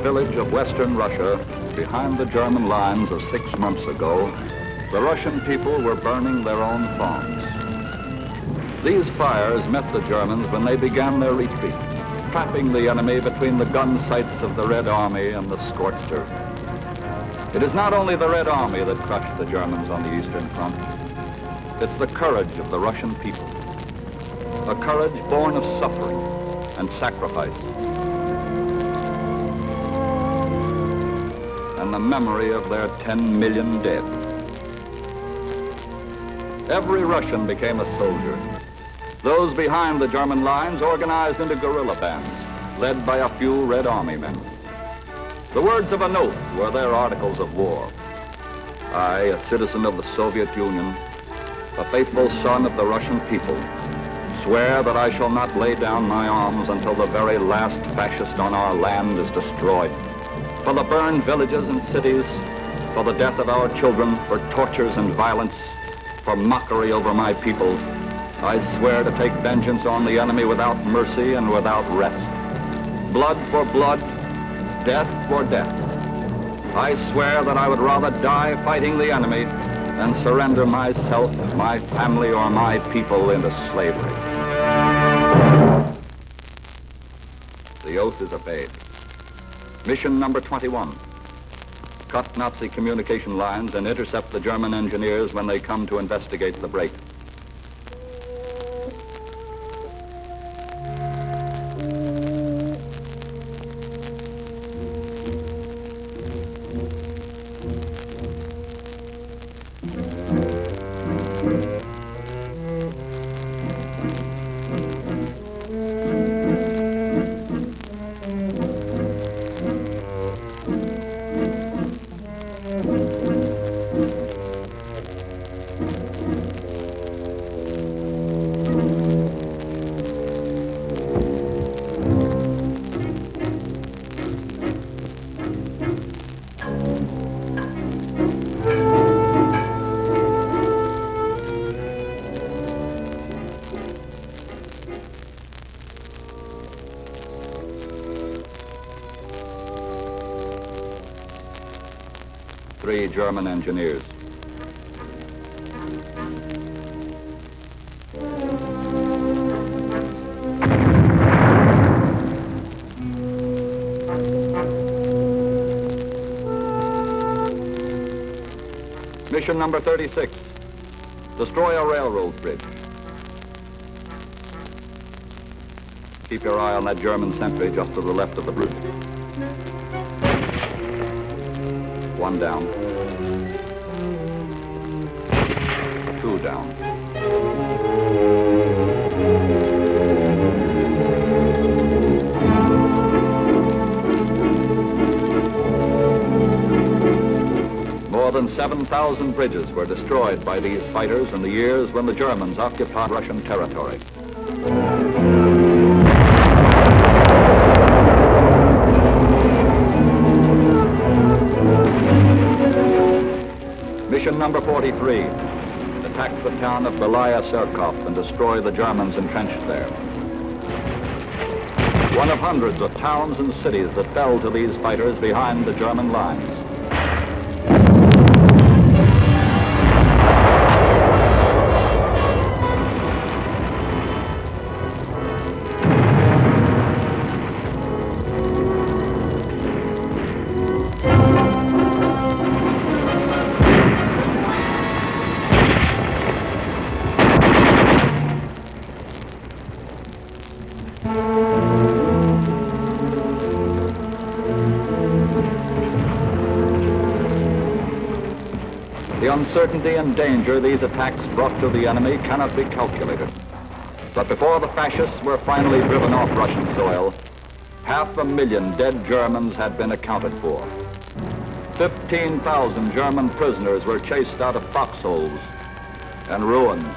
village of western Russia, behind the German lines of 6 months ago, the Russian people were burning their own farms. These fires met the Germans when they began their retreat, trapping the enemy between the gun sights of the Red Army and the scorched earth. It is not only the Red Army that crushed the Germans on the Eastern Front. It's the courage of the Russian people, a courage born of suffering and sacrifice, and the memory of their 10 million dead. Every Russian became a soldier. Those behind the German lines organized into guerrilla bands, led by a few Red Army men. The words of an oath were their articles of war. I, a citizen of the Soviet Union, a faithful son of the Russian people, swear that I shall not lay down my arms until the very last fascist on our land is destroyed. For the burned villages and cities, for the death of our children, for tortures and violence, for mockery over my people, I swear to take vengeance on the enemy without mercy and without rest. Blood for blood, death for death. I swear that I would rather die fighting the enemy than surrender myself, my family, or my people into slavery. The oath is obeyed. Mission number 21. Cut Nazi communication lines and intercept the German engineers when they come to investigate the break. Three German engineers. Mission number 36. Destroy a railroad bridge. Keep your eye on that German sentry just to the left of the bridge. One down. Two down. More than 7,000 bridges were destroyed by these fighters in the years when the Germans occupied Russian territory. Mission number 43. Attack the town of Belaya Serkov and destroy the Germans entrenched there. One of hundreds of towns and cities that fell to these fighters behind the German lines. The uncertainty and danger these attacks brought to the enemy cannot be calculated. But before the fascists were finally driven off Russian soil, 500,000 dead Germans had been accounted for. 15,000 German prisoners were chased out of foxholes and ruins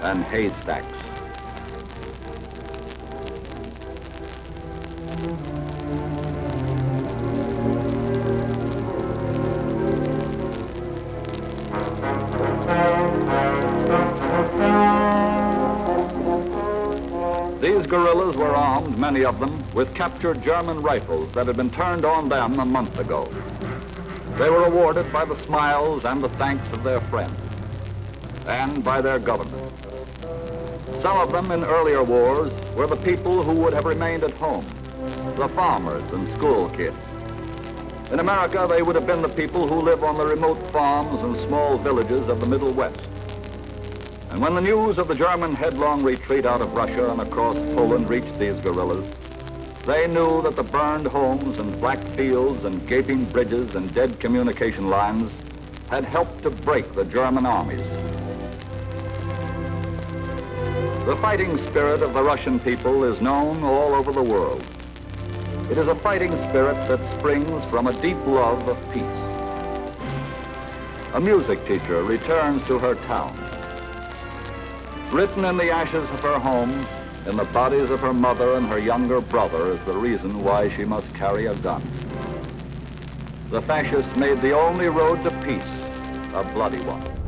and haystacks. These guerrillas were armed, many of them, with captured German rifles that had been turned on them a month ago. They were awarded by the smiles and the thanks of their friends, and by their government. Some of them in earlier wars were the people who would have remained at home, the farmers and school kids. In America, they would have been the people who live on the remote farms and small villages of the Middle West. And when the news of the German headlong retreat out of Russia and across Poland reached these guerrillas, they knew that the burned homes and black fields and gaping bridges and dead communication lines had helped to break the German armies. The fighting spirit of the Russian people is known all over the world. It is a fighting spirit that springs from a deep love of peace. A music teacher returns to her town. Written in the ashes of her home, in the bodies of her mother and her younger brother, is the reason why she must carry a gun. The fascists made the only road to peace a bloody one.